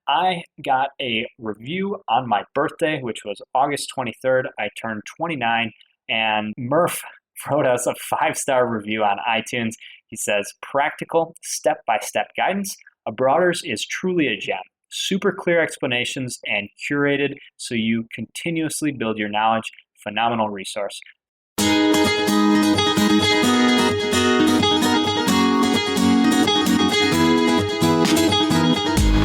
I got a review on my birthday, which was August 23rd. I turned 29, and Murph wrote us a 5-star review on iTunes. He says, practical, step-by-step guidance. Abroaders is truly a gem. Super clear explanations and curated so you continuously build your knowledge. Phenomenal resource.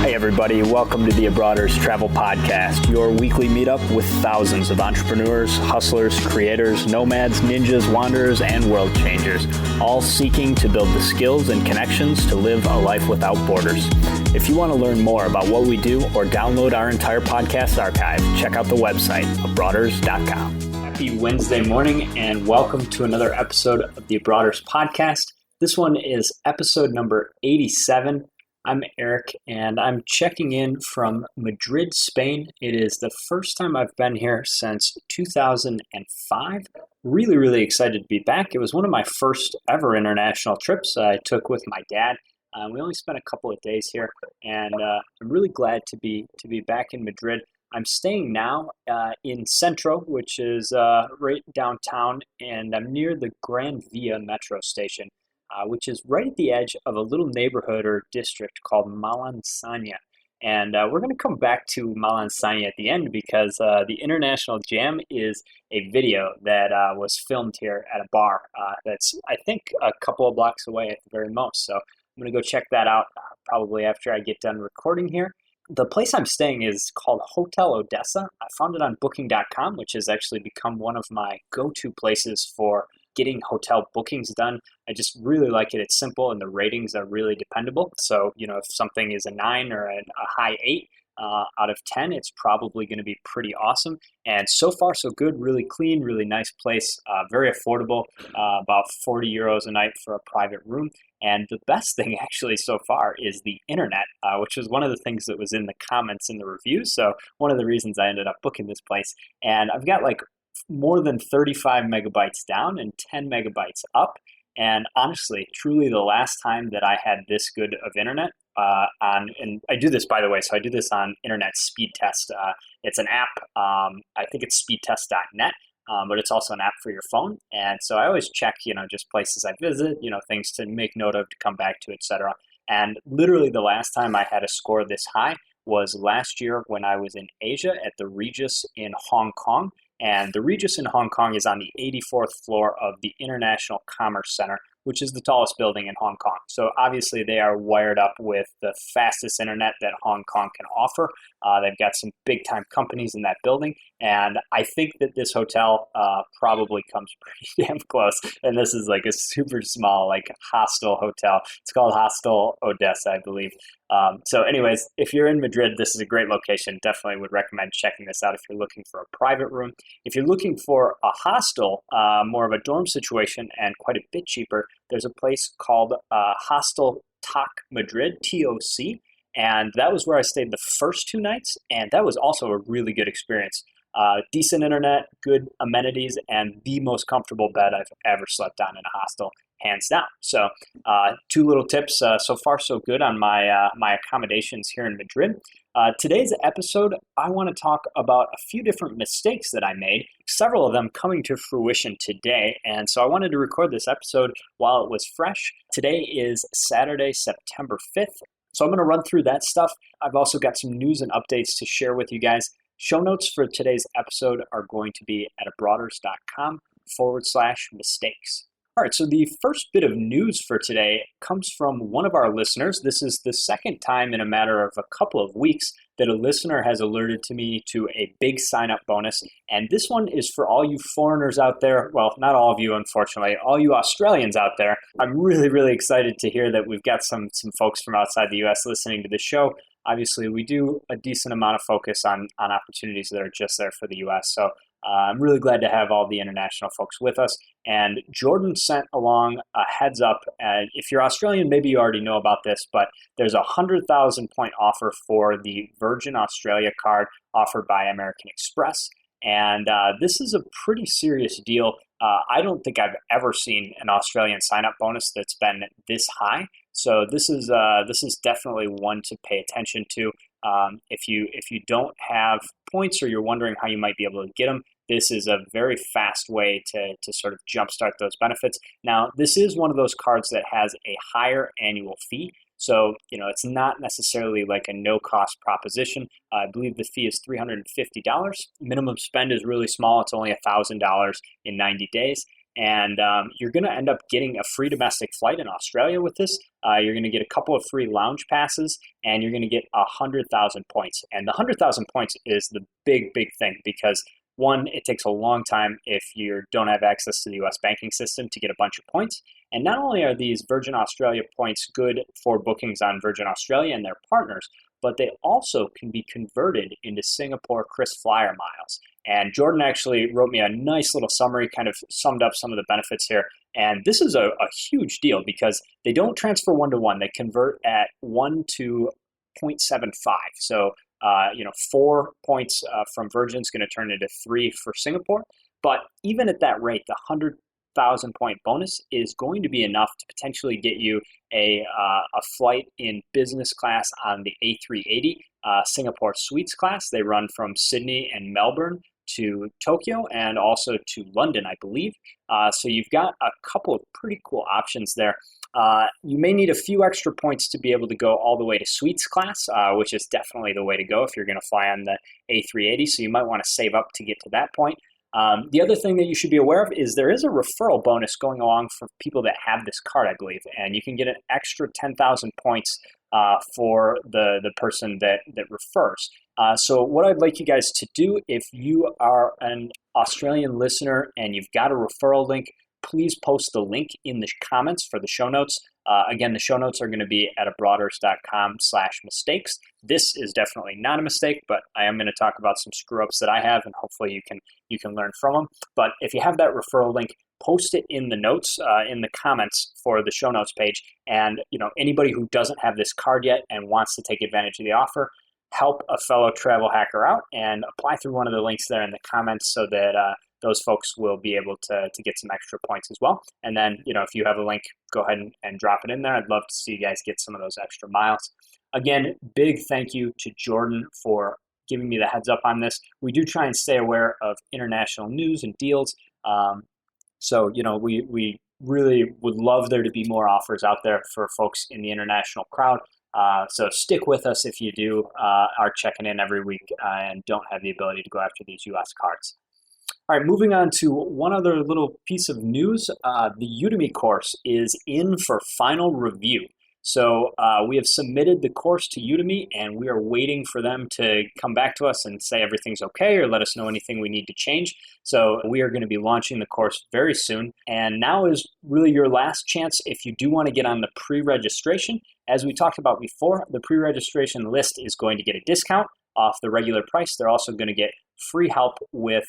Hey everybody, welcome to the Abroaders Travel Podcast, your weekly meetup with thousands of entrepreneurs, hustlers, creators, nomads, ninjas, wanderers, and world changers, all seeking to build the skills and connections to live a life without borders. If you want to learn more about what we do or download our entire podcast archive, check out the website, abroaders.com. Happy Wednesday morning and welcome to another episode of the Abroaders Podcast. This one is episode number 87. I'm Erik, and I'm checking in from Madrid, Spain. It is the first time I've been here since 2005. Really excited to be back. It was one of my first ever international trips I took with my dad. We only spent a couple of days here, and I'm really glad to be back in Madrid. I'm staying now in Centro, which is right downtown, and I'm near the Gran Via metro station. Which is right at the edge of a little neighborhood or district called Malasaña. And we're going to come back to Malasaña at the end because the International Jam is a video that was filmed here at a bar that's, I think, a couple of blocks away at the very most. So I'm going to go check that out probably after I get done recording here. The place I'm staying is called Hotel Odessa. I found it on booking.com, which has actually become one of my go-to places for getting hotel bookings done. I just really like it. It's simple and the ratings are really dependable. So, if something is a 9 or a high 8 out of 10, it's probably going to be pretty awesome. And so far, so good. Really clean, really nice place. Very affordable, about 40 euros a night for a private room. And the best thing actually so far is the internet, which was one of the things that was in the comments in the review. So one of the reasons I ended up booking this place. And I've got like more than 35 megabytes down and 10 megabytes up. And honestly, truly the last time that I had this good of internet and I do this, by the way, so I do this on Internet Speed Test. It's an app. I think it's speedtest.net, but it's also an app for your phone. And so I always check, just places I visit, things to make note of, to come back to, etc. And literally the last time I had a score this high was last year when I was in Asia at the Regis in Hong Kong. And the Regis in Hong Kong is on the 84th floor of the International Commerce Center, which is the tallest building in Hong Kong. So obviously they are wired up with the fastest internet that Hong Kong can offer. They've got some big time companies in that building. And I think that this hotel probably comes pretty damn close. And this is like a super small, hostel hotel. It's called Hostel Odessa, I believe. So anyways, if you're in Madrid, this is a great location. Definitely would recommend checking this out if you're looking for a private room. If you're looking for a hostel, more of a dorm situation and quite a bit cheaper, there's a place called Hostel TOC Madrid, TOC. And that was where I stayed the first 2 nights. And that was also a really good experience. Decent internet, good amenities, and the most comfortable bed I've ever slept on in a hostel, hands down. So 2 little tips, so far so good on my accommodations here in Madrid. Today's episode, I want to talk about a few different mistakes that I made, several of them coming to fruition today. And so I wanted to record this episode while it was fresh. Today is Saturday, September 5th. So I'm going to run through that stuff. I've also got some news and updates to share with you guys. Show notes for today's episode are going to be at abroaders.com/mistakes. All right, so the first bit of news for today comes from one of our listeners. This is the second time in a matter of a couple of weeks that a listener has alerted to me to a big sign-up bonus. And this one is for all you foreigners out there. Well, not all of you, unfortunately. All you Australians out there. I'm really excited to hear that we've got some folks from outside the U.S. listening to the show. Obviously, we do a decent amount of focus on opportunities that are just there for the U.S., so I'm really glad to have all the international folks with us. And Jordan sent along a heads up. And if you're Australian, maybe you already know about this, but there's a 100,000 point offer for the Virgin Australia card offered by American Express. And this is a pretty serious deal. I don't think I've ever seen an Australian sign-up bonus that's been this high. So this is definitely one to pay attention to. If you don't have points or you're wondering how you might be able to get them, this is a very fast way to sort of jumpstart those benefits. Now, this is one of those cards that has a higher annual fee. So, it's not necessarily like a no-cost proposition. I believe the fee is $350. Minimum spend is really small. It's only $1,000 in 90 days. And you're going to end up getting a free domestic flight in Australia with this. You're going to get a couple of free lounge passes, and you're going to get 100,000 points. And the 100,000 points is the big thing because, one, it takes a long time if you don't have access to the U.S. banking system to get a bunch of points. And not only are these Virgin Australia points good for bookings on Virgin Australia and their partners, but they also can be converted into Singapore KrisFlyer miles. And Jordan actually wrote me a nice little summary, kind of summed up some of the benefits here. And this is a huge deal because they don't transfer 1-to-1. They convert at 1 to 0.75. So 4 points from Virgin is going to turn into 3 for Singapore. But even at that rate, the 100,000 point bonus is going to be enough to potentially get you a flight in business class on the A380 Singapore Suites class. They run from Sydney and Melbourne to Tokyo and also to London, I believe. So you've got a couple of pretty cool options there. You may need a few extra points to be able to go all the way to Suites class, which is definitely the way to go if you're going to fly on the A380. So you might want to save up to get to that point. The other thing that you should be aware of is there is a referral bonus going along for people that have this card, I believe, and you can get an extra 10,000 points for the person that refers. So what I'd like you guys to do, if you are an Australian listener and you've got a referral link, please post the link in the comments for the show notes. Again, the show notes are going to be at abroaders.com/mistakes. This is definitely not a mistake, but I am going to talk about some screw ups that I have, and hopefully you can learn from them. But if you have that referral link, post it in the notes, in the comments for the show notes page. And anybody who doesn't have this card yet and wants to take advantage of the offer, help a fellow travel hacker out and apply through one of the links there in the comments so that those folks will be able to get some extra points as well. And then, if you have a link, go ahead and drop it in there. I'd love to see you guys get some of those extra miles. Again, big thank you to Jordan for giving me the heads up on this. We do try and stay aware of international news and deals. So, we really would love there to be more offers out there for folks in the international crowd. So stick with us if you are checking in every week and don't have the ability to go after these U.S. cards. All right, moving on to one other little piece of news. The Udemy course is in for final review. So we have submitted the course to Udemy, and we are waiting for them to come back to us and say everything's okay or let us know anything we need to change. So we are going to be launching the course very soon. And now is really your last chance if you do want to get on the pre-registration. As we talked about before, the pre-registration list is going to get a discount off the regular price. They're also going to get free help with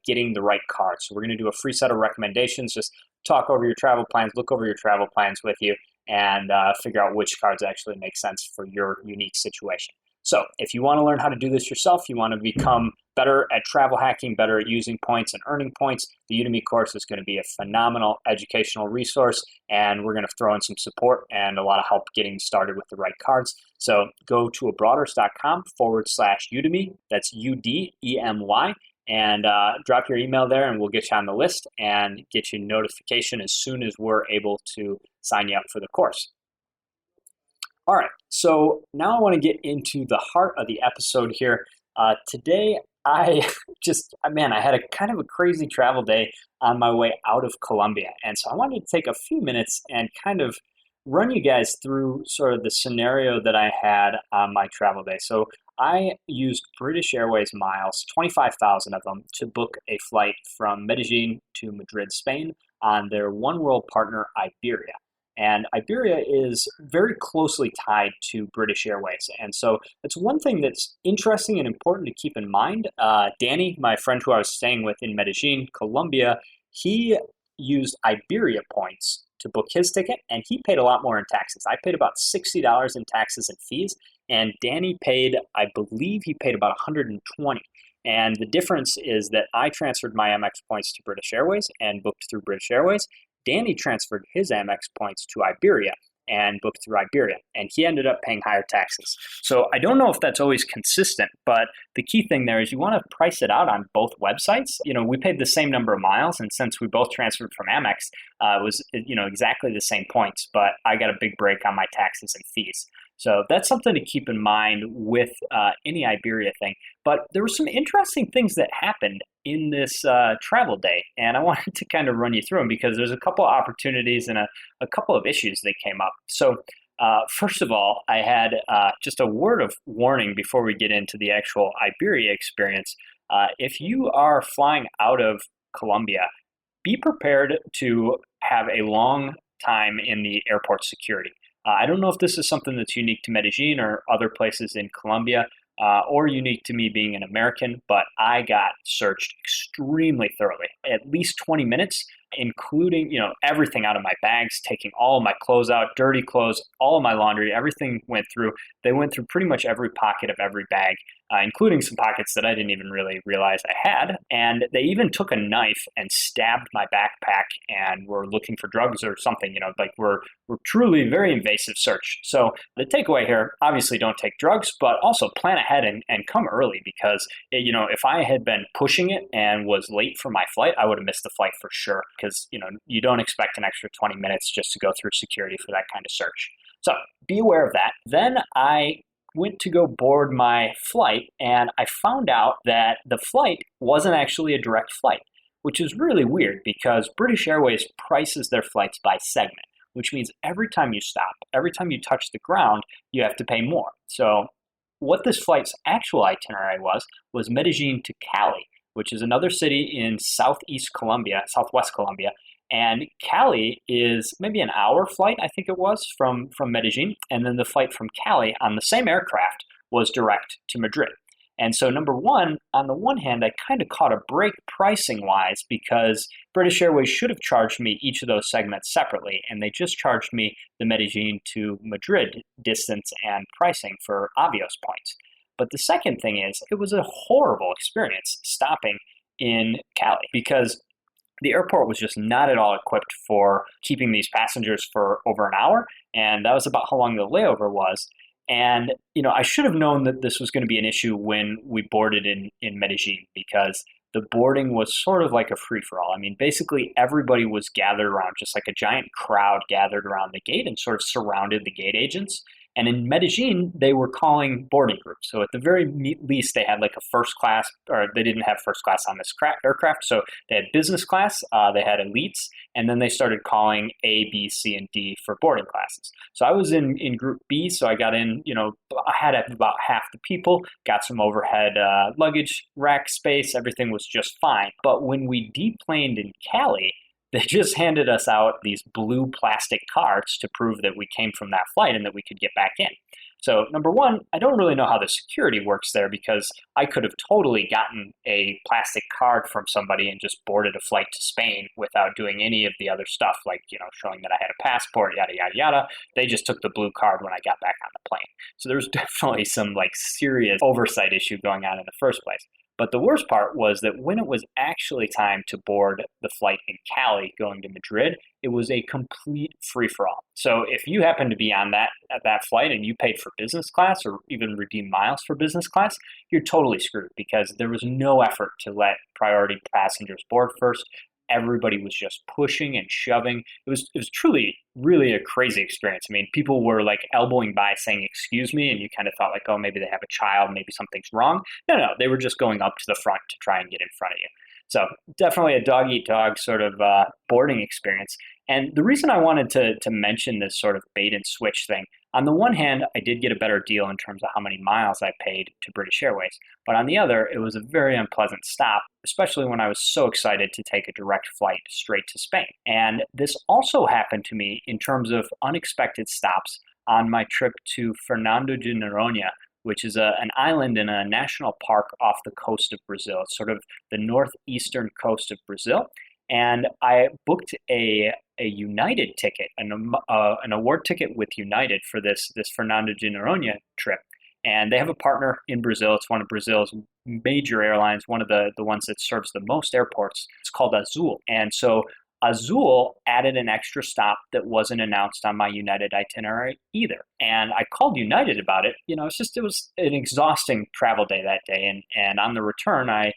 getting the right card. So we're going to do a free set of recommendations, just talk over your travel plans, look over your travel plans with you, and figure out which cards actually make sense for your unique situation. So if you want to learn how to do this yourself, you want to become better at travel hacking, better at using points and earning points, the Udemy course is going to be a phenomenal educational resource, and we're going to throw in some support and a lot of help getting started with the right cards. So go to abroaders.com/Udemy, that's UDEMY, and drop your email there and we'll get you on the list and get you notification as soon as we're able to sign you up for the course. All right, so now I want to get into the heart of the episode here. Today, I had a kind of a crazy travel day on my way out of Colombia. And so I wanted to take a few minutes and kind of run you guys through sort of the scenario that I had on my travel day. So I used British Airways miles, 25,000 of them, to book a flight from Medellin to Madrid, Spain on their One World partner, Iberia. And Iberia is very closely tied to British Airways. And so it's one thing that's interesting and important to keep in mind. Danny, my friend who I was staying with in Medellin, Colombia, he used Iberia points to book his ticket, and he paid a lot more in taxes. I paid about $60 in taxes and fees, and Danny paid, I believe he paid about $120. And the difference is that I transferred my Amex points to British Airways and booked through British Airways. Danny transferred his Amex points to Iberia and booked through Iberia. And he ended up paying higher taxes. So I don't know if that's always consistent, but the key thing there is you want to price it out on both websites. We paid the same number of miles, and since we both transferred from Amex, it was exactly the same points, but I got a big break on my taxes and fees. So that's something to keep in mind with any Iberia thing. But there were some interesting things that happened in this travel day, and I wanted to kind of run you through them because there's a couple of opportunities and a couple of issues that came up. So first of all, I had just a word of warning before we get into the actual Iberia experience. If you are flying out of Colombia, be prepared to have a long time in the airport security. I don't know if this is something that's unique to Medellin or other places in Colombia, or unique to me being an American, but I got searched extremely thoroughly, at least 20 minutes, including, everything out of my bags, taking all of my clothes out, dirty clothes, all of my laundry, everything went through. They went through pretty much every pocket of every bag, including some pockets that I didn't even really realize I had. And they even took a knife and stabbed my backpack and were looking for drugs or something, we're truly very invasive search. So the takeaway here, obviously don't take drugs, but also plan ahead and come early because, if I had been pushing it and was late for my flight, I would have missed the flight for sure because, you don't expect an extra 20 minutes just to go through security for that kind of search. So be aware of that. Then I went to go board my flight and I found out that the flight wasn't actually a direct flight, which is really weird because British Airways prices their flights by segment, which means every time you stop, every time you touch the ground, you have to pay more. So what this flight's actual itinerary was Medellin to Cali, which is another city in southwest Colombia. And Cali is maybe an hour flight, I think it was, from Medellin. And then the flight from Cali on the same aircraft was direct to Madrid. And so number one, on the one hand, I kind of caught a break pricing-wise because British Airways should have charged me each of those segments separately, and they just charged me the Medellin to Madrid distance and pricing for Avios points. But the second thing is, it was a horrible experience stopping in Cali because the airport was just not at all equipped for keeping these passengers for over an hour, and that was about how long the layover was. And, I should have known that this was going to be an issue when we boarded in Medellin because the boarding was sort of like a free-for-all. I mean, basically everybody was gathered around, just like a giant crowd gathered around the gate and sort of surrounded the gate agents. And in Medellin, they were calling boarding groups. So at the very least, they had like a first class, or they didn't have first class on this aircraft. So they had business class, they had elites, and then they started calling A, B, C, and D for boarding classes. So I was in group B, so I got in, I had about half the people, got some overhead luggage rack space, everything was just fine. But when we deplaned in Cali, they just handed us out these blue plastic cards to prove that we came from that flight and that we could get back in. So number one, I don't really know how the security works there because I could have totally gotten a plastic card from somebody and just boarded a flight to Spain without doing any of the other stuff like, showing that I had a passport, yada, yada, yada. They just took the blue card when I got back on the plane. So there was definitely some serious oversight issue going on in the first place. But the worst part was that when it was actually time to board the flight in Cali going to Madrid, it was a complete free-for-all. So if you happen to be on that flight and you paid for business class or even redeemed miles for business class, you're totally screwed because there was no effort to let priority passengers board first. Everybody was just pushing and shoving. It was truly, really a crazy experience. I mean, people were elbowing by saying, "Excuse me," and you kind of thought oh, maybe they have a child, maybe something's wrong. No, they were just going up to the front to try and get in front of you. So definitely a dog-eat-dog sort of boarding experience. And the reason I wanted to mention this sort of bait and switch thing, on the one hand, I did get a better deal in terms of how many miles I paid to British Airways. But on the other, it was a very unpleasant stop, especially when I was so excited to take a direct flight straight to Spain. And this also happened to me in terms of unexpected stops on my trip to Fernando de Noronha, which is an island in a national park off the coast of Brazil. It's sort of the northeastern coast of Brazil. And I booked a United ticket, an award ticket with United for this Fernando de Noronha trip. And they have a partner in Brazil. It's one of Brazil's major airlines, one of the ones that serves the most airports. It's called Azul. And so Azul added an extra stop that wasn't announced on my United itinerary either. And I called United about it. It was an exhausting travel day that day. And on the return, I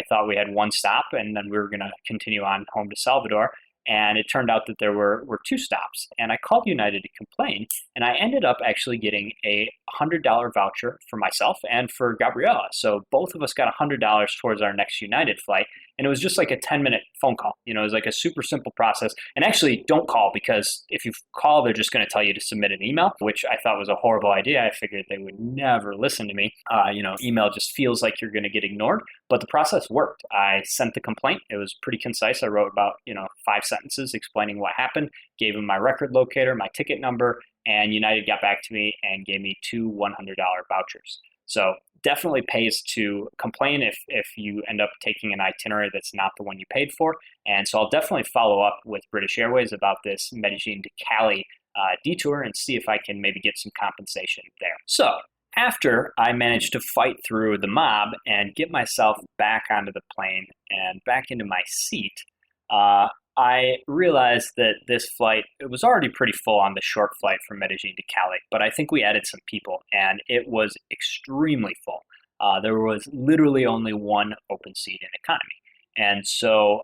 thought we had one stop and then we were going to continue on home to Salvador. And it turned out that there were two stops. And I called United to complain. And I ended up actually getting a $100 voucher for myself and for Gabriella. So both of us got $100 towards our next United flight. And it was just like a 10-minute phone call. It was like a super simple process. And actually, don't call, because if you call, they're just going to tell you to submit an email, which I thought was a horrible idea. I figured they would never listen to me. Email just feels like you're going to get ignored. But the process worked. I sent the complaint. It was pretty concise. I wrote about 5 sentences explaining what happened, gave them my record locator, my ticket number, and United got back to me and gave me 2 $100 vouchers. So definitely pays to complain if you end up taking an itinerary that's not the one you paid for. And so I'll definitely follow up with British Airways about this Medellin to Cali detour and see if I can maybe get some compensation there. So after I managed to fight through the mob and get myself back onto the plane and back into my seat, I realized that this flight, it was already pretty full on the short flight from Medellin to Cali, but I think we added some people and it was extremely full. There was literally only one open seat in economy. And so,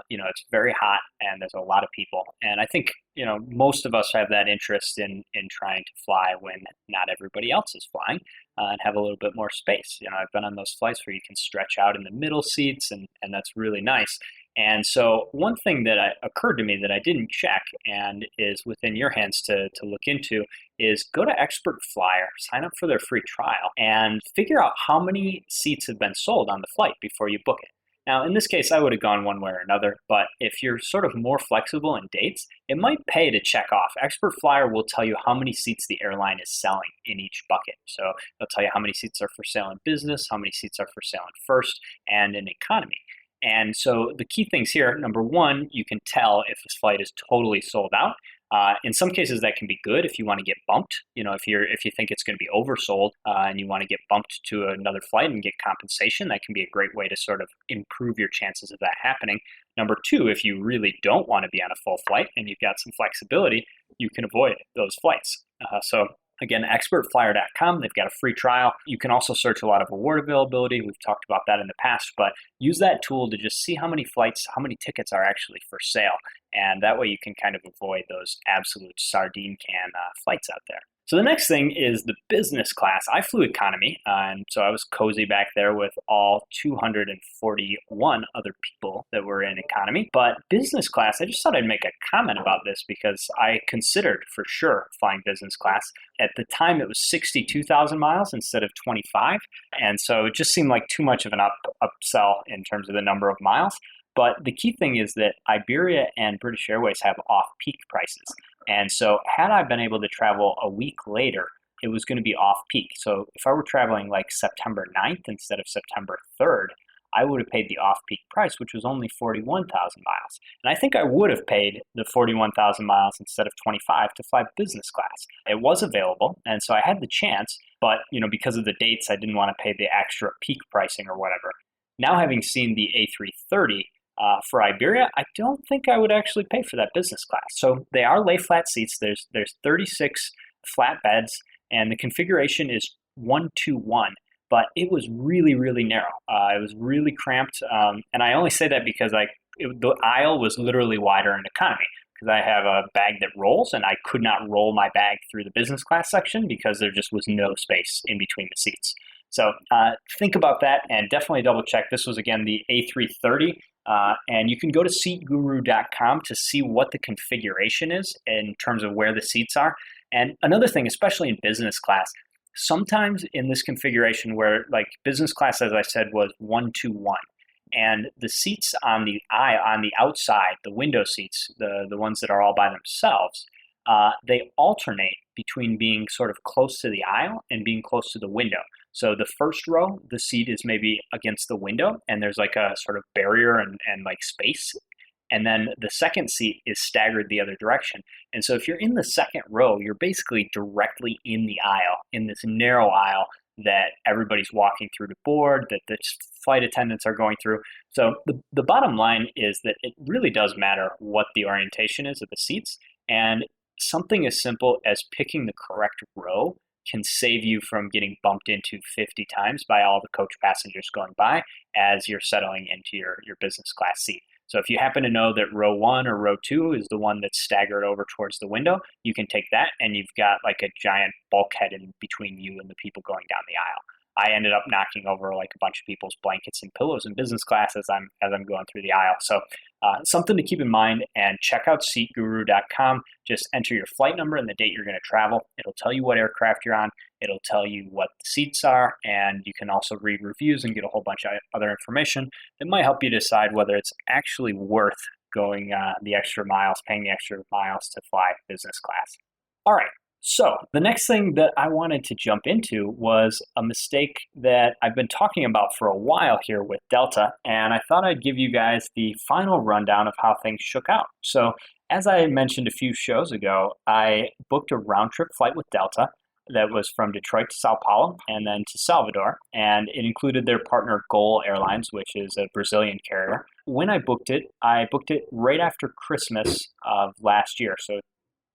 it's very hot and there's a lot of people. And I think, most of us have that interest in trying to fly when not everybody else is flying and have a little bit more space. I've been on those flights where you can stretch out in the middle seats and that's really nice. And so one thing that occurred to me that I didn't check and is within your hands to look into is go to Expert Flyer, sign up for their free trial, and figure out how many seats have been sold on the flight before you book it. Now, in this case, I would have gone one way or another, but if you're sort of more flexible in dates, it might pay to check off. Expert Flyer will tell you how many seats the airline is selling in each bucket. So they'll tell you how many seats are for sale in business, how many seats are for sale in first, and in economy. And so the key things here, number one, you can tell if this flight is totally sold out. In some cases, that can be good if you want to get bumped. If you think it's going to be oversold and you want to get bumped to another flight and get compensation, that can be a great way to sort of improve your chances of that happening. Number two, if you really don't want to be on a full flight and you've got some flexibility, you can avoid those flights. Again, expertflyer.com, they've got a free trial. You can also search a lot of award availability. We've talked about that in the past, but use that tool to just see how many tickets are actually for sale. And that way you can kind of avoid those absolute sardine can flights out there. So the next thing is the business class. I flew economy, and so I was cozy back there with all 241 other people that were in economy. But business class, I just thought I'd make a comment about this because I considered for sure flying business class. At the time, it was 62,000 miles instead of 25. And so it just seemed like too much of an upsell in terms of the number of miles. But the key thing is that Iberia and British Airways have off-peak prices. And so had I been able to travel a week later, it was going to be off-peak. So if I were traveling like September 9th instead of September 3rd, I would have paid the off-peak price, which was only 41,000 miles. And I think I would have paid the 41,000 miles instead of 25 to fly business class. It was available, and so I had the chance, but because of the dates, I didn't want to pay the extra peak pricing or whatever. Now having seen the A330, for Iberia, I don't think I would actually pay for that business class. So they are lay flat seats. There's 36 flat beds, and the configuration is 1-2-1. But it was really, really narrow. It was really cramped, and I only say that because the aisle was literally wider in economy. Because I have a bag that rolls, and I could not roll my bag through the business class section because there just was no space in between the seats. So think about that and definitely double check. This was, again, the A330. And you can go to seatguru.com to see what the configuration is in terms of where the seats are. And another thing, especially in business class, sometimes in this configuration where like business class, as I said, was 1-2-1. And the seats on the outside, the window seats, the ones that are all by themselves, they alternate between being sort of close to the aisle and being close to the window. So the first row, the seat is maybe against the window and there's like a sort of barrier and like space. And then the second seat is staggered the other direction. And so if you're in the second row, you're basically directly in the aisle, in this narrow aisle that everybody's walking through the board, that the flight attendants are going through. So the bottom line is that it really does matter what the orientation is of the seats. And something as simple as picking the correct row can save you from getting bumped into 50 times by all the coach passengers going by as you're settling into your business class seat. So if you happen to know that row 1 or row 2 is the one that's staggered over towards the window, you can take that and you've got like a giant bulkhead in between you and the people going down the aisle. I ended up knocking over like a bunch of people's blankets and pillows in business class as I'm going through the aisle. So something to keep in mind, and check out seatguru.com. Just enter your flight number and the date you're going to travel. It'll tell you what aircraft you're on. It'll tell you what the seats are, and you can also read reviews and get a whole bunch of other information that might help you decide whether it's actually worth going the extra miles, paying the extra miles to fly business class. All right. So the next thing that I wanted to jump into was a mistake that I've been talking about for a while here with Delta, and I thought I'd give you guys the final rundown of how things shook out. So as I mentioned a few shows ago, I booked a round trip flight with Delta that was from Detroit to Sao Paulo and then to Salvador, and it included their partner Gol Airlines, which is a Brazilian carrier. When I booked it right after Christmas of last year, so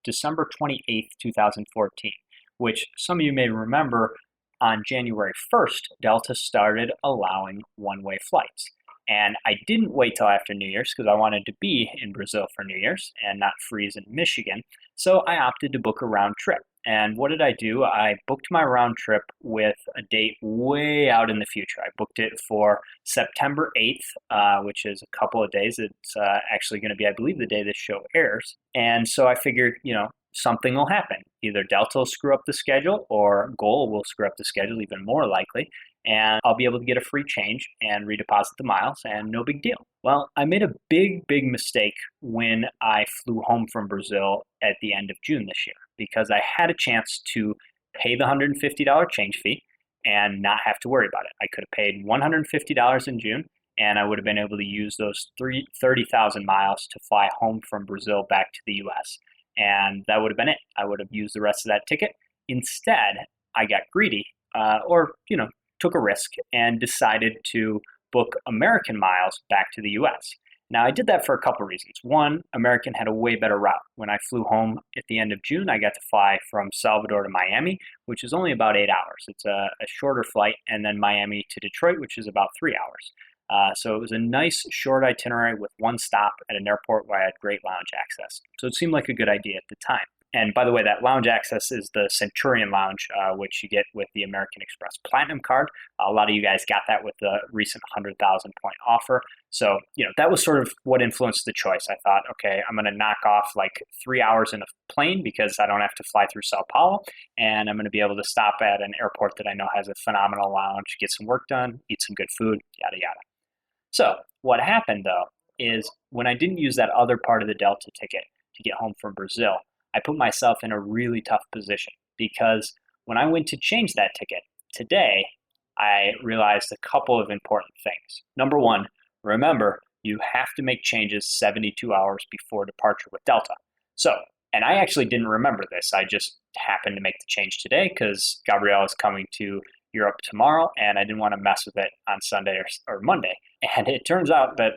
December 28th, 2014, which some of you may remember on January 1st, Delta started allowing one-way flights. And I didn't wait till after New Year's because I wanted to be in Brazil for New Year's and not freeze in Michigan. So I opted to book a round trip. And what did I do? I booked my round trip with a date way out in the future. I booked it for September 8th, which is a couple of days. It's actually going to be, I believe, the day this show airs. And so I figured, something will happen. Either Delta will screw up the schedule or Gol will screw up the schedule, even more likely. And I'll be able to get a free change and redeposit the miles, and no big deal. Well, I made a big mistake when I flew home from Brazil at the end of June this year, because I had a chance to pay the $150 change fee and not have to worry about it. I could have paid $150 in June, and I would have been able to use those 30,000 miles to fly home from Brazil back to the US. And that would have been it. I would have used the rest of that ticket. Instead, I got greedy, took a risk and decided to book American miles back to the US. Now, I did that for a couple of reasons. One, American had a way better route. When I flew home at the end of June, I got to fly from Salvador to Miami, which is only about 8 hours. It's a shorter flight, and then Miami to Detroit, which is about 3 hours. So it was a nice short itinerary with one stop at an airport where I had great lounge access. So it seemed like a good idea at the time. And by the way, that lounge access is the Centurion Lounge, which you get with the American Express Platinum card. A lot of you guys got that with the recent 100,000 point offer. So, that was sort of what influenced the choice. I thought, okay, I'm going to knock off like 3 hours in a plane because I don't have to fly through Sao Paulo. And I'm going to be able to stop at an airport that I know has a phenomenal lounge, get some work done, eat some good food, yada, yada. So what happened, though, is when I didn't use that other part of the Delta ticket to get home from Brazil, I put myself in a really tough position, because when I went to change that ticket today, I realized a couple of important things. Number one, remember, you have to make changes 72 hours before departure with Delta. So, and I actually didn't remember this. I just happened to make the change today because Gabrielle is coming to Europe tomorrow, and I didn't want to mess with it on Sunday or Monday. And it turns out that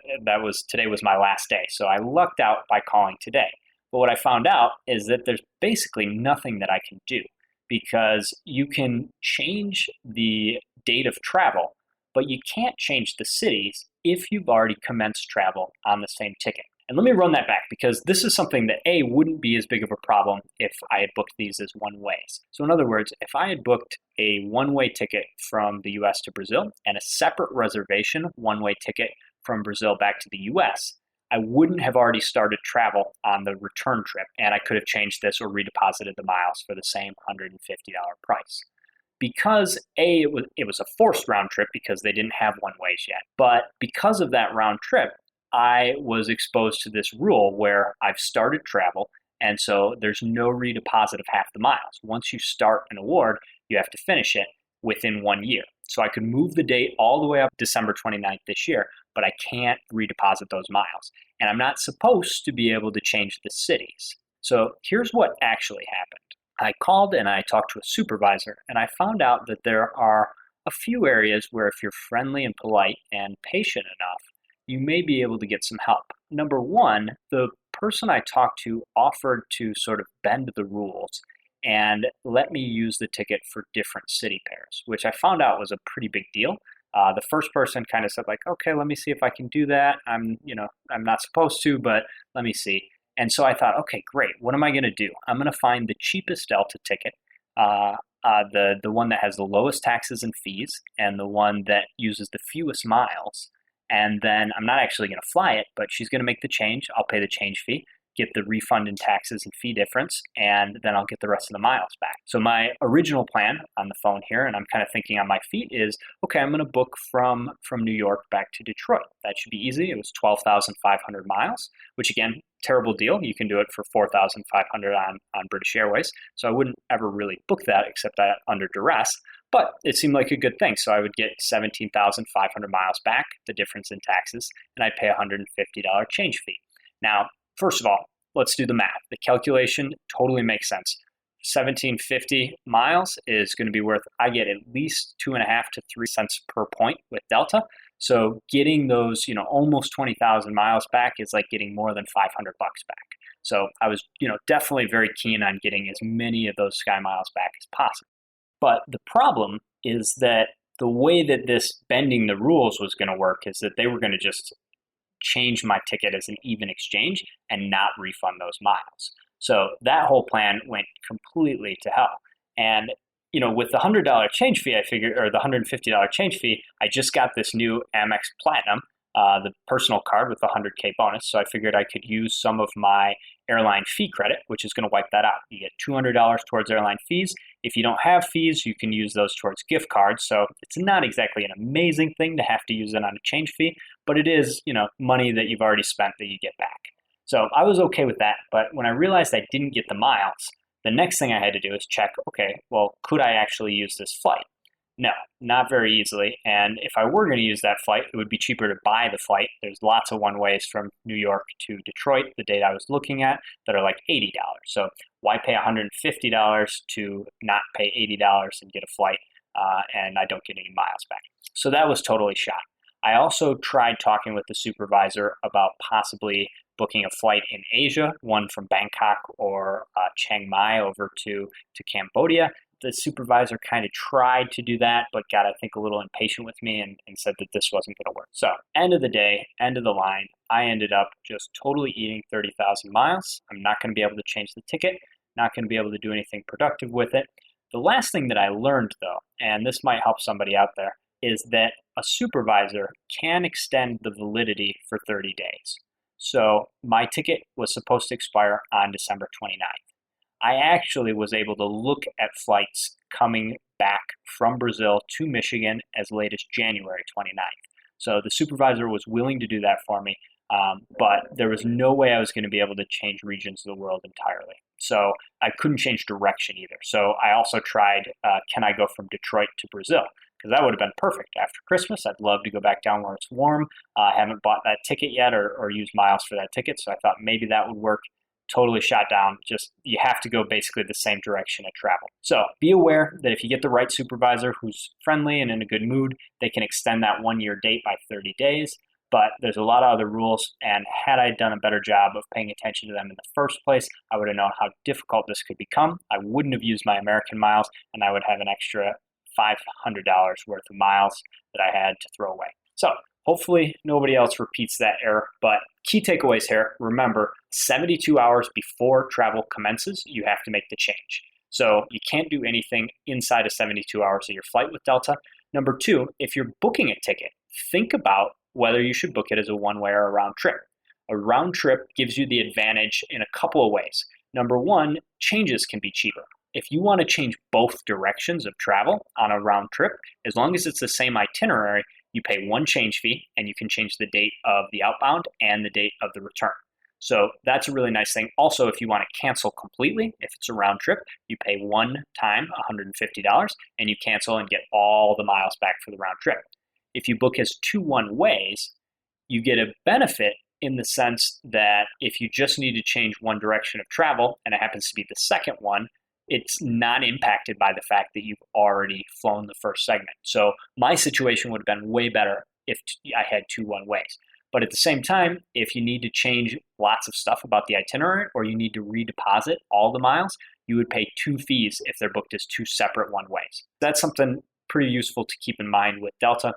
today was my last day. So I lucked out by calling today. But what I found out is that there's basically nothing that I can do, because you can change the date of travel, but you can't change the cities if you've already commenced travel on the same ticket. And let me run that back, because this is something that wouldn't be as big of a problem if I had booked these as one-ways. So in other words, if I had booked a one-way ticket from the US to Brazil and a separate reservation one-way ticket from Brazil back to the US, I wouldn't have already started travel on the return trip, and I could have changed this or redeposited the miles for the same $150 price. Because it was a forced round trip because they didn't have one-ways yet. But because of that round trip, I was exposed to this rule where I've started travel, and so there's no redeposit of half the miles. Once you start an award, you have to finish it within 1 year. So I could move the date all the way up December 29th this year, but I can't redeposit those miles. And I'm not supposed to be able to change the cities. So here's what actually happened. I called and I talked to a supervisor, and I found out that there are a few areas where if you're friendly and polite and patient enough, you may be able to get some help. Number one, the person I talked to offered to sort of bend the rules and let me use the ticket for different city pairs, which I found out was a pretty big deal. The first person kind of said like, okay, let me see if I can do that. I'm not supposed to, but let me see. And so I thought, okay, great. What am I going to do? I'm going to find the cheapest Delta ticket, the one that has the lowest taxes and fees, and the one that uses the fewest miles. And then I'm not actually going to fly it, but she's going to make the change. I'll pay the change fee, get the refund in taxes and fee difference, and then I'll get the rest of the miles back. So my original plan on the phone here, and I'm kind of thinking on my feet, is, okay, I'm going to book from New York back to Detroit. That should be easy. It was 12,500 miles, which again, terrible deal. You can do it for 4,500 on British Airways. So I wouldn't ever really book that except under duress. But it seemed like a good thing. So I would get 17,500 miles back, the difference in taxes, and I'd pay a $150 change fee. Now, first of all, let's do the math. The calculation totally makes sense. 1750 miles is going to be worth, I get at least 2.5 to 3 cents per point with Delta. So getting those, almost 20,000 miles back is like getting more than 500 bucks back. So I was, definitely very keen on getting as many of those Sky Miles back as possible. But the problem is that the way that this bending the rules was going to work is that they were going to just change my ticket as an even exchange and not refund those miles. So that whole plan went completely to hell. And, with the $100 change fee, I figured, or the $150 change fee, I just got this new Amex Platinum, the personal card with the 100K bonus. So I figured I could use some of my airline fee credit, which is going to wipe that out. You get $200 towards airline fees. If you don't have fees, you can use those towards gift cards. So it's not exactly an amazing thing to have to use it on a change fee, but it is, money that you've already spent that you get back. So I was okay with that. But when I realized I didn't get the miles, the next thing I had to do is check, okay, well, could I actually use this flight? No, not very easily. And if I were going to use that flight, it would be cheaper to buy the flight. There's lots of one-ways from New York to Detroit, the date I was looking at, that are like $80. So why pay $150 to not pay $80 and get a flight and I don't get any miles back? So that was totally shot. I also tried talking with the supervisor about possibly booking a flight in Asia, one from Bangkok or Chiang Mai over to Cambodia. The supervisor kind of tried to do that, but got, I think, a little impatient with me and said that this wasn't going to work. So end of the day, end of the line, I ended up just totally eating 30,000 miles. I'm not going to be able to change the ticket, not going to be able to do anything productive with it. The last thing that I learned, though, and this might help somebody out there, is that a supervisor can extend the validity for 30 days. So my ticket was supposed to expire on December 29th. I actually was able to look at flights coming back from Brazil to Michigan as late as January 29th. So the supervisor was willing to do that for me, but there was no way I was going to be able to change regions of the world entirely. So I couldn't change direction either. So I also tried, can I go from Detroit to Brazil? Because that would have been perfect. After Christmas, I'd love to go back down where it's warm. I haven't bought that ticket yet or used miles for that ticket, so I thought maybe that would work. Totally shot down. Just, you have to go basically the same direction at travel. So be aware that if you get the right supervisor who's friendly and in a good mood, they can extend that 1-year date by 30 days. But there's a lot of other rules, and had I done a better job of paying attention to them in the first place, I would have known how difficult this could become. I wouldn't have used my American miles, and I would have an extra $500 worth of miles that I had to throw away. So hopefully nobody else repeats that error, but key takeaways here. Remember, 72 hours before travel commences, you have to make the change. So you can't do anything inside of 72 hours of your flight with Delta. Number two, if you're booking a ticket, think about whether you should book it as a one-way or a round trip. A round trip gives you the advantage in a couple of ways. Number one, changes can be cheaper. If you want to change both directions of travel on a round trip, as long as it's the same itinerary, you pay one change fee and you can change the date of the outbound and the date of the return. So that's a really nice thing. Also, if you want to cancel completely, if it's a round trip, you pay one time $150 and you cancel and get all the miles back for the round trip. If you book as two one-ways, you get a benefit in the sense that if you just need to change one direction of travel and it happens to be the second one, it's not impacted by the fact that you've already flown the first segment. So my situation would have been way better if I had two one-ways. But at the same time, if you need to change lots of stuff about the itinerary or you need to redeposit all the miles, you would pay two fees if they're booked as two separate one-ways. That's something pretty useful to keep in mind with Delta.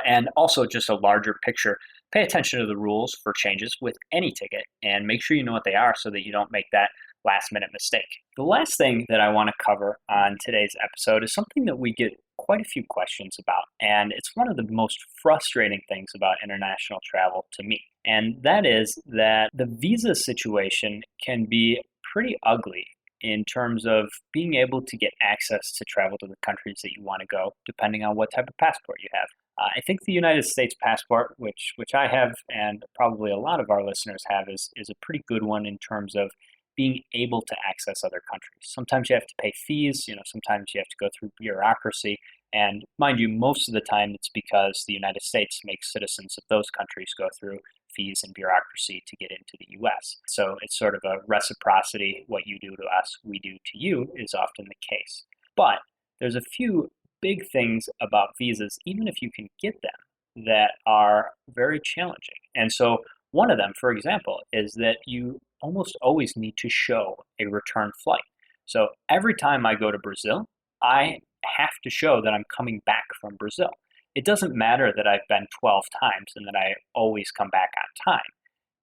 And also just a larger picture, pay attention to the rules for changes with any ticket and make sure you know what they are so that you don't make that last minute mistake. The last thing that I want to cover on today's episode is something that we get quite a few questions about, and it's one of the most frustrating things about international travel to me. And that is that the visa situation can be pretty ugly in terms of being able to get access to travel to the countries that you want to go, depending on what type of passport you have. I think the United States passport, which I have and probably a lot of our listeners have, is a pretty good one in terms of being able to access other countries. Sometimes you have to pay fees, sometimes you have to go through bureaucracy. And mind you, most of the time it's because the United States makes citizens of those countries go through fees and bureaucracy to get into the US. So it's sort of a reciprocity. What you do to us, we do to you is often the case. But there's a few big things about visas, even if you can get them, that are very challenging. And so one of them, for example, is that you almost always need to show a return flight. So every time I go to Brazil, I have to show that I'm coming back from Brazil. It doesn't matter that I've been 12 times and that I always come back on time.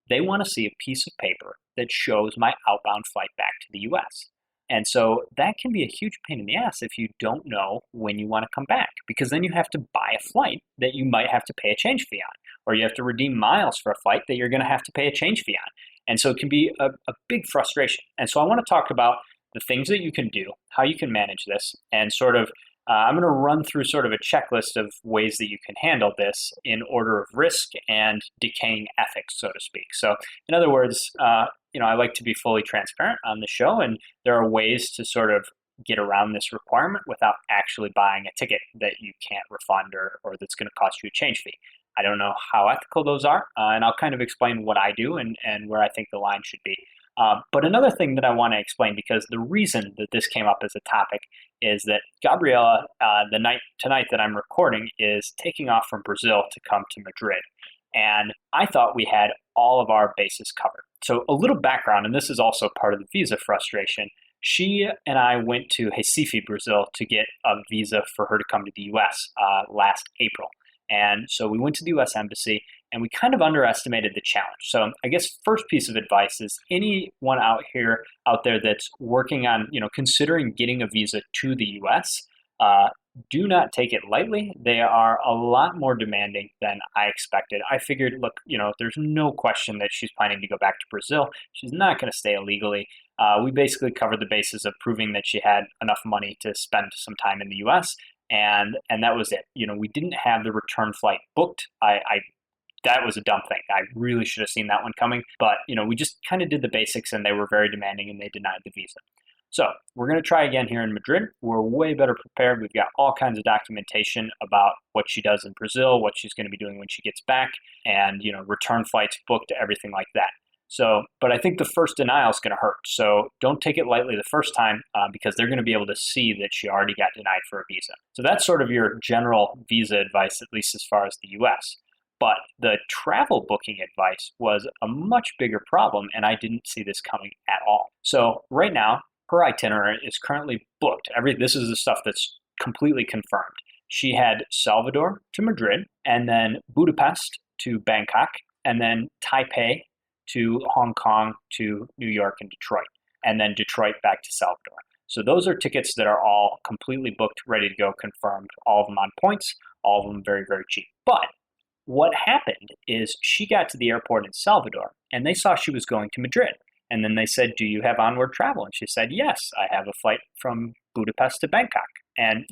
They want to see a piece of paper that shows my outbound flight back to the US. And so that can be a huge pain in the ass if you don't know when you want to come back, because then you have to buy a flight that you might have to pay a change fee on, or you have to redeem miles for a flight that you're going to have to pay a change fee on. And so it can be a big frustration. And so I want to talk about the things that you can do, how you can manage this, and sort of I'm going to run through sort of a checklist of ways that you can handle this in order of risk and decaying ethics, so to speak. So in other words, I like to be fully transparent on the show, and there are ways to sort of get around this requirement without actually buying a ticket that you can't refund or that's going to cost you a change fee. I don't know how ethical those are, and I'll kind of explain what I do and where I think the line should be. But another thing that I want to explain, because the reason that this came up as a topic is that Gabriela, tonight that I'm recording, is taking off from Brazil to come to Madrid. And I thought we had all of our bases covered. So a little background, and this is also part of the visa frustration. She and I went to Recife, Brazil, to get a visa for her to come to the US last April. And so we went to the US Embassy and we kind of underestimated the challenge. So I guess first piece of advice is anyone out there that's working on, considering getting a visa to the US, do not take it lightly. They are a lot more demanding than I expected. I figured, look, there's no question that she's planning to go back to Brazil. She's not going to stay illegally. We basically covered the basis of proving that she had enough money to spend some time in the US. And that was it. We didn't have the return flight booked. That was a dumb thing. I really should have seen that one coming. But, we just kind of did the basics and they were very demanding and they denied the visa. So we're going to try again here in Madrid. We're way better prepared. We've got all kinds of documentation about what she does in Brazil, what she's going to be doing when she gets back, and, return flights booked, everything like that. So, but I think the first denial is going to hurt. So don't take it lightly the first time because they're going to be able to see that she already got denied for a visa. So that's sort of your general visa advice, at least as far as the US. But the travel booking advice was a much bigger problem, and I didn't see this coming at all. So right now, her itinerary is currently booked. This is the stuff that's completely confirmed. She had Salvador to Madrid, and then Budapest to Bangkok, and then Taipei to Hong Kong to New York and Detroit, and then Detroit back to Salvador. So those are tickets that are all completely booked, ready to go, confirmed, all of them on points, all of them very, very cheap. But what happened is she got to the airport in Salvador, and they saw she was going to Madrid. And then they said, do you have Onward travel? And she said, yes, I have a flight from Budapest to Bangkok. And,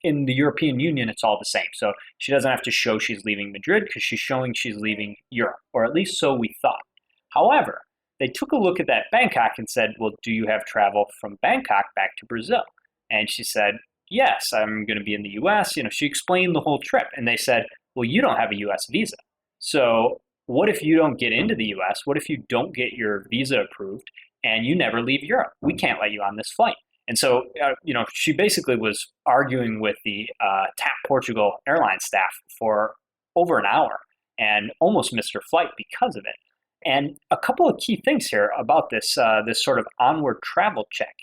in the European Union, it's all the same. So she doesn't have to show she's leaving Madrid because she's showing she's leaving Europe, or at least so we thought. However, they took a look at that Bangkok and said, well, do you have travel from Bangkok back to Brazil? And she said, yes, I'm going to be in the US. She explained the whole trip. And they said, well, you don't have a US visa. So what if you don't get into the US? What if you don't get your visa approved and you never leave Europe? We can't let you on this flight. And so, she basically was arguing with the TAP Portugal airline staff for over an hour and almost missed her flight because of it. And a couple of key things here about this sort of onward travel check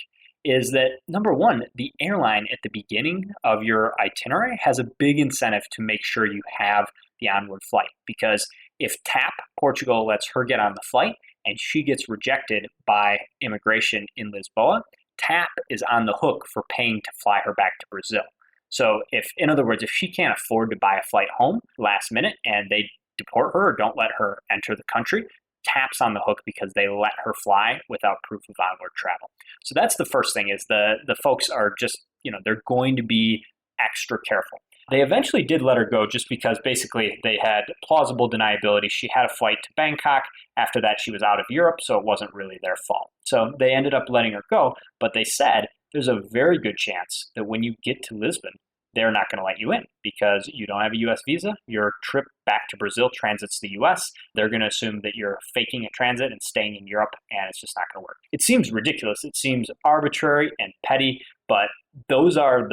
is that, number one, the airline at the beginning of your itinerary has a big incentive to make sure you have the onward flight. Because if TAP Portugal lets her get on the flight and she gets rejected by immigration in Lisboa, TAP is on the hook for paying to fly her back to Brazil. So in other words, if she can't afford to buy a flight home last minute and they deport her or don't let her enter the country, TAP's on the hook because they let her fly without proof of onward travel. So that's the first thing, is the folks are just, they're going to be extra careful. They eventually did let her go just because basically they had plausible deniability. She had a flight to Bangkok. After that, she was out of Europe, so it wasn't really their fault. So they ended up letting her go, but they said there's a very good chance that when you get to Lisbon, they're not going to let you in because you don't have a U.S. visa. Your trip back to Brazil transits the U.S. They're going to assume that you're faking a transit and staying in Europe, and it's just not going to work. It seems ridiculous. It seems arbitrary and petty, but those are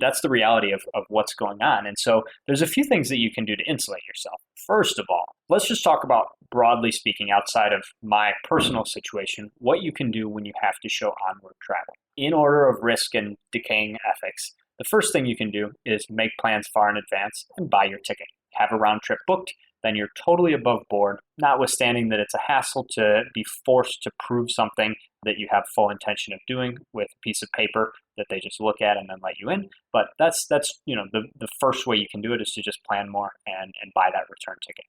that's the reality of what's going on. And so there's a few things that you can do to insulate yourself. First of all, let's just talk about, broadly speaking, outside of my personal situation, what you can do when you have to show onward travel. In order of risk and decaying ethics, the first thing you can do is make plans far in advance and buy your ticket. Have a round trip booked, then you're totally above board, notwithstanding that it's a hassle to be forced to prove something that you have full intention of doing with a piece of paper that they just look at and then let you in. But that's the first way you can do it is to just plan more and buy that return ticket.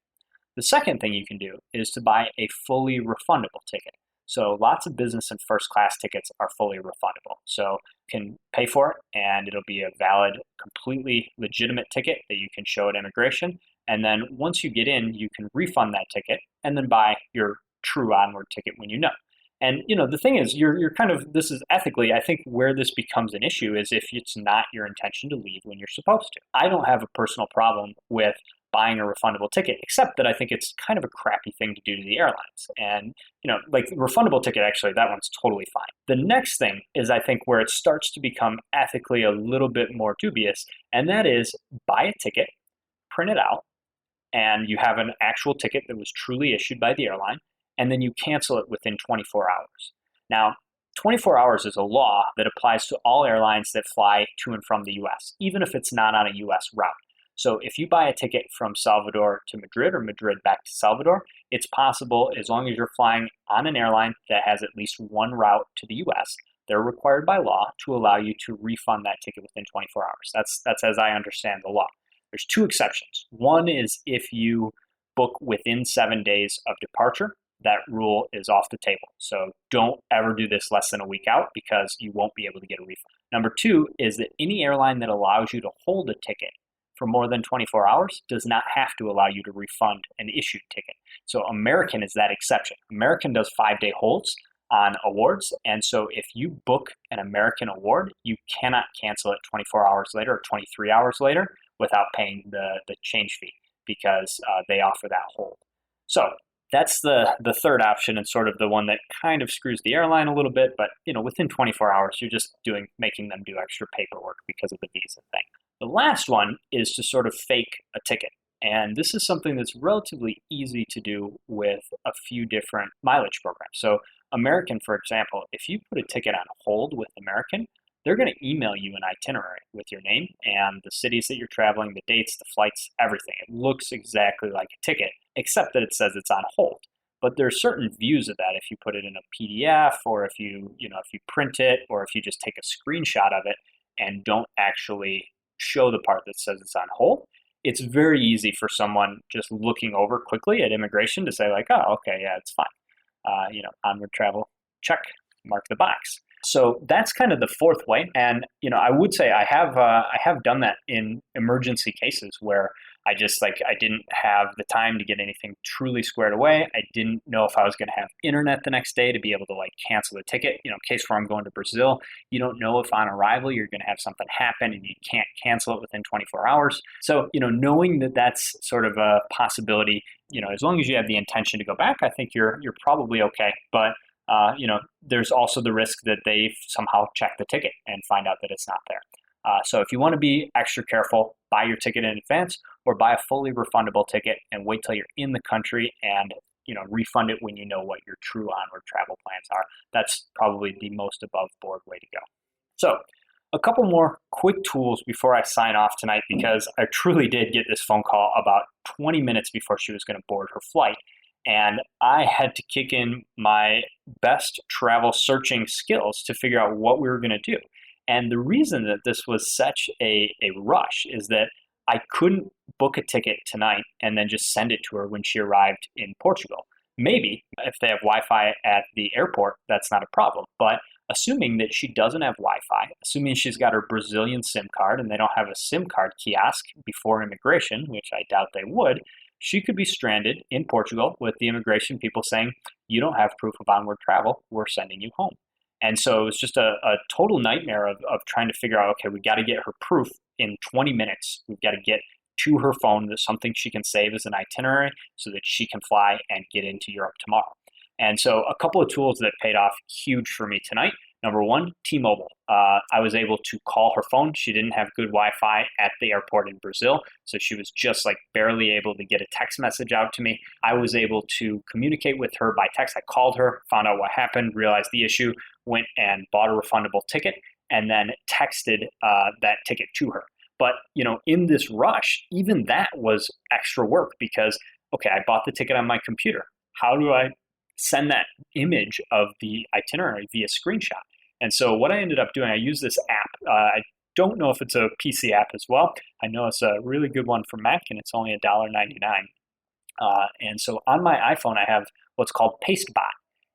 The second thing you can do is to buy a fully refundable ticket. So lots of business and first class tickets are fully refundable. So you can pay for it and it'll be a valid, completely legitimate ticket that you can show at immigration. And then once you get in, you can refund that ticket and then buy your true onward ticket when you know. And the thing is, you're kind of, this is ethically, I think where this becomes an issue is if it's not your intention to leave when you're supposed to. I don't have a personal problem with buying a refundable ticket, except that I think it's kind of a crappy thing to do to the airlines. And, like refundable ticket, actually, that one's totally fine. The next thing is, I think, where it starts to become ethically a little bit more dubious, and that is buy a ticket, print it out, and you have an actual ticket that was truly issued by the airline, and then you cancel it within 24 hours. Now, 24 hours is a law that applies to all airlines that fly to and from the US, even if it's not on a US route. So if you buy a ticket from Salvador to Madrid or Madrid back to Salvador, it's possible, as long as you're flying on an airline that has at least one route to the US, they're required by law to allow you to refund that ticket within 24 hours. That's as I understand the law. There's two exceptions. One is if you book within 7 days of departure, that rule is off the table. So don't ever do this less than a week out because you won't be able to get a refund. Number two is that any airline that allows you to hold a ticket for more than 24 hours does not have to allow you to refund an issued ticket. So American is that exception. American does 5-day holds on awards. And so if you book an American award, you cannot cancel it 24 hours later or 23 hours later without paying the change fee because they offer that hold. So that's the third option and sort of the one that kind of screws the airline a little bit, but within 24 hours, you're just making them do extra paperwork because of the visa thing. The last one is to sort of fake a ticket. And this is something that's relatively easy to do with a few different mileage programs. So American, for example, if you put a ticket on hold with American, they're going to email you an itinerary with your name and the cities that you're traveling, the dates, the flights, everything. It looks exactly like a ticket, except that it says it's on hold. But there are certain views of that if you put it in a PDF or if you print it or if you just take a screenshot of it and don't actually show the part that says it's on hold. It's very easy for someone just looking over quickly at immigration to say like, oh, okay, yeah, it's fine. Onward travel, check, mark the box. So that's kind of the fourth way. And, I would say I have done that in emergency cases where I didn't have the time to get anything truly squared away. I didn't know if I was going to have internet the next day to be able to cancel the ticket. Case where I'm going to Brazil, you don't know if on arrival you're going to have something happen and you can't cancel it within 24 hours. So, knowing that that's sort of a possibility, as long as you have the intention to go back, I think you're probably okay. But there's also the risk that they somehow check the ticket and find out that it's not there. So if you want to be extra careful, buy your ticket in advance or buy a fully refundable ticket and wait till you're in the country and refund it when you know what your true Onward travel plans are. That's probably the most above board way to go. So a couple more quick tools before I sign off tonight, because I truly did get this phone call about 20 minutes before she was going to board her flight. And I had to kick in my best travel searching skills to figure out what we were going to do. And the reason that this was such a rush is that I couldn't book a ticket tonight and then just send it to her when she arrived in Portugal. Maybe if they have Wi-Fi at the airport, that's not a problem. But assuming that she doesn't have Wi-Fi, assuming she's got her Brazilian SIM card and they don't have a SIM card kiosk before immigration, which I doubt they would, she could be stranded in Portugal with the immigration people saying, you don't have proof of Onward travel, we're sending you home. And so it was just a total nightmare of trying to figure out, okay, we got to get her proof in 20 minutes. We've got to get to her phone there's something she can save as an itinerary so that she can fly and get into Europe tomorrow. And so a couple of tools that paid off huge for me tonight. Number one, T-Mobile. I was able to call her phone. She didn't have good Wi-Fi at the airport in Brazil, so she was just barely able to get a text message out to me. I was able to communicate with her by text. I called her, found out what happened, realized the issue, went and bought a refundable ticket, and then texted that ticket to her. But, in this rush, even that was extra work because, okay, I bought the ticket on my computer. How do I send that image of the itinerary via screenshot? And so what I ended up doing, I use this app. I don't know if it's a PC app as well. I know it's a really good one for Mac, and it's only $1.99. And so on my iPhone, I have what's called PasteBot.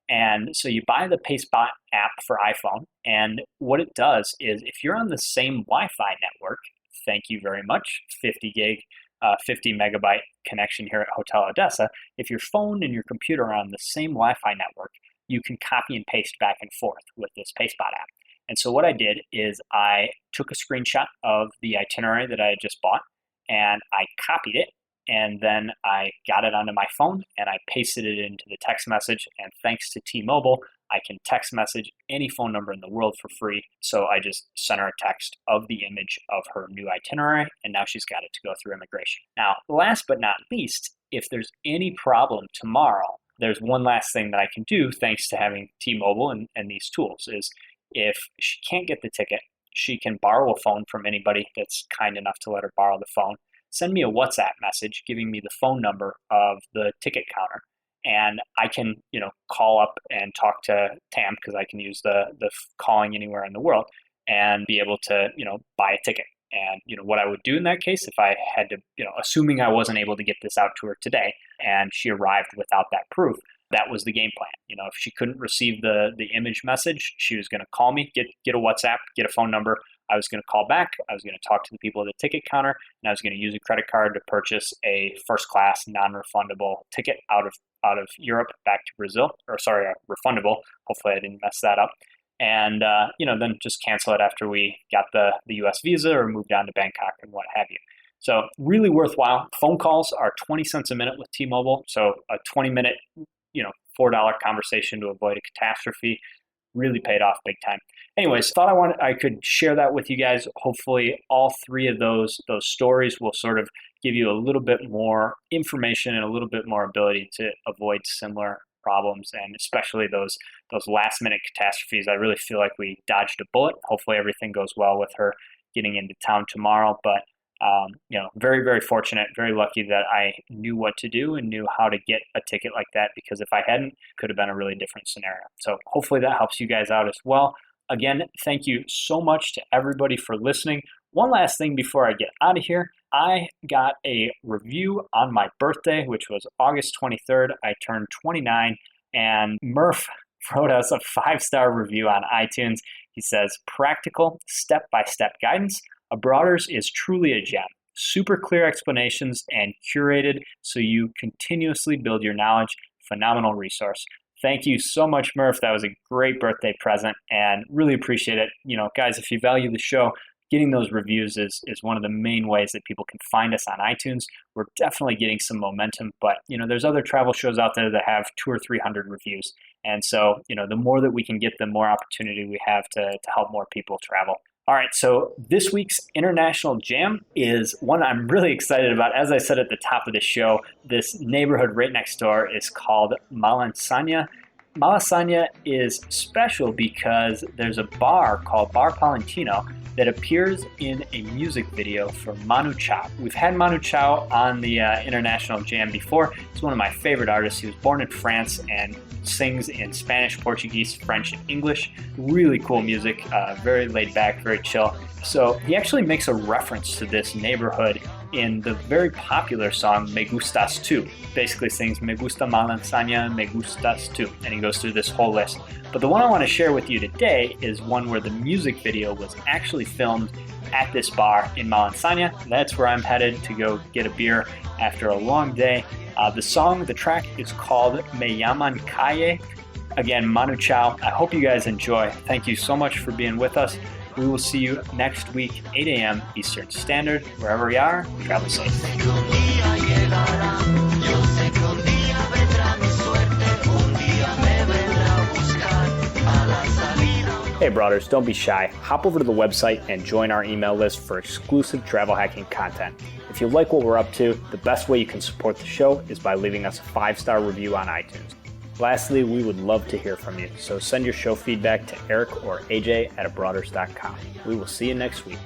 And so you buy the PasteBot app for iPhone, and what it does is if you're on the same Wi-Fi network, thank you very much, 50 megabyte connection here at Hotel Odessa, if your phone and your computer are on the same Wi-Fi network, you can copy and paste back and forth with this PasteBot app. And so what I did is I took a screenshot of the itinerary that I had just bought, and I copied it, and then I got it onto my phone, and I pasted it into the text message, and thanks to T-Mobile, I can text message any phone number in the world for free. So I just sent her a text of the image of her new itinerary, and now she's got it to go through immigration. Now, last but not least, if there's any problem tomorrow, there's one last thing that I can do thanks to having T-Mobile and these tools is if she can't get the ticket, she can borrow a phone from anybody that's kind enough to let her borrow the phone. Send me a WhatsApp message giving me the phone number of the ticket counter. And I can, call up and talk to Tam because I can use the calling anywhere in the world and be able to, buy a ticket. And, what I would do in that case if I had to, assuming I wasn't able to get this out to her today and she arrived without that proof, that was the game plan. If she couldn't receive the image message, she was going to call me, get a WhatsApp, get a phone number. I was going to call back. I was going to talk to the people at the ticket counter, and I was going to use a credit card to purchase a first-class, non-refundable ticket out of Europe back to Brazil. Refundable. Hopefully, I didn't mess that up. And then just cancel it after we got the U.S. visa or moved on to Bangkok and what have you. So really worthwhile. Phone calls are 20 cents a minute with T-Mobile. So a 20-minute, $4 conversation to avoid a catastrophe really paid off big time. Anyways, thought I could share that with you guys. Hopefully all three of those stories will sort of give you a little bit more information and a little bit more ability to avoid similar problems, and especially those last minute catastrophes. I really feel like we dodged a bullet. Hopefully everything goes well with her getting into town tomorrow, but very, very fortunate, very lucky that I knew what to do and knew how to get a ticket like that, because if I hadn't, it could have been a really different scenario. So hopefully that helps you guys out as well. Again, thank you so much to everybody for listening. One last thing before I get out of here. I got a review on my birthday, which was August 23rd. I turned 29, and Murph wrote us a 5-star review on iTunes. He says, practical, step-by-step guidance. Abroaders is truly a gem. Super clear explanations and curated so you continuously build your knowledge. Phenomenal resource. Thank you so much, Murph. That was a great birthday present and really appreciate it. Guys, if you value the show, getting those reviews is one of the main ways that people can find us on iTunes. We're definitely getting some momentum, but there's other travel shows out there that have 200 or 300 reviews, And so, the more that we can get, the more opportunity we have to help more people travel. All right, so this week's International Jam is one I'm really excited about. As I said at the top of the show, this neighborhood right next door is called Malansanya. Malansanya is special because there's a bar called Bar Palentino that appears in a music video for Manu Chao. We've had Manu Chao on the International Jam before. He's one of my favorite artists. He was born in France and sings in Spanish, Portuguese, French, and English. Really cool music, very laid back, very chill. So he actually makes a reference to this neighborhood in the very popular song Me Gustas Tu. Basically sings Me Gusta Malansanya, Me Gustas Tu, and he goes through this whole list. But the one I want to share with you today is one where the music video was actually filmed at this bar in Malansanya. That's where I'm headed to go get a beer after a long day. The track is called Me Llaman Calle. Again, Manu Chao. I hope you guys enjoy. Thank you so much for being with us. We will see you next week, 8 a.m. Eastern Standard. Wherever you are, travel safe. Hey Brothers, don't be shy. Hop over to the website and join our email list for exclusive travel hacking content. If you like what we're up to, the best way you can support the show is by leaving us a 5-star review on iTunes. Lastly, we would love to hear from you, so send your show feedback to Erik or AJ at abroaders.com. We will see you next week.